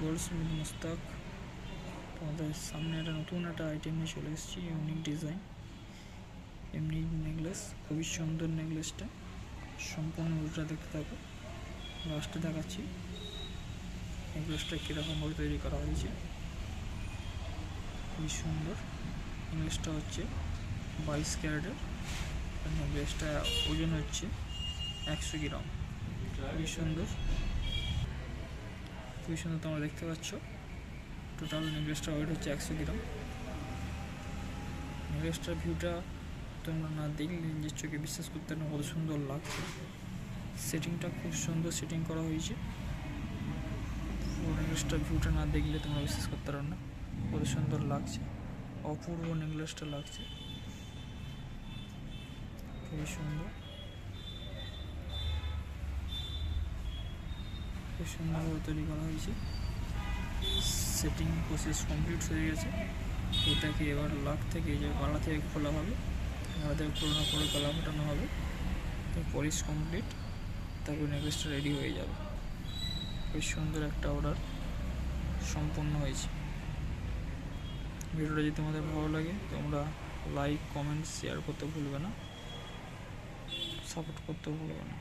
Gold Smith Mustaq. তোমাদের সামনে একটা নতুন একটা আইটেম নিয়ে চলে এসেছি, ইউনিক ডিজাইন এমনি নেকলেস। খুবই সুন্দর নেকলেসটা, সম্পূর্ণ ভিডিওটা দেখতে থাকো, লাস্টে দেখাচ্ছি নেকলেসটা কীরকমভাবে তৈরি করা হয়েছে। খুবই সুন্দর নেকলেসটা হচ্ছে 22 ক্যারেটের। নেকলেসটা ওজন হচ্ছে 100 গ্রাম। খুবই সুন্দর, খুবই সুন্দর, তোমরা দেখতে পাচ্ছ। টোটাল নেকলেসটার ওয়েট হচ্ছে 100 গ্রাম। নেকলেসটার ভিউটা তোমরা না দেখলে নিজের চোখে বিশ্বাস করতে না, কত সুন্দর লাগছে। সেটিংটা খুব সুন্দর সেটিং করা হয়েছে। পুরো নেকলেসটার ভিউটা না দেখলে তোমরা বিশ্বাস করতে পারো না, কত সুন্দর লাগছে। অপূর্ব নেকলেসটা লাগছে, খুবই সুন্দর, খুব সুন্দরভাবে তৈরি করা হয়েছে। সেটিং প্রসেস কমপ্লিট হয়ে গেছে। এটাকে এবার লাক থেকে যে গলা থেকে খোলা হবে, গলা থেকে পুরোনো করে গলা ফাটানো হবে, তো পলিশ কমপ্লিট, তারপর নেকলেসটা রেডি হয়ে যাবে। খুব সুন্দর একটা অর্ডার সম্পূর্ণ হয়েছে। ভিডিওটা যদি তোমাদের ভালো লাগে তোমরা লাইক, কমেন্ট, শেয়ার করতে ভুলবে না, সাপোর্ট করতে ভুলবে না।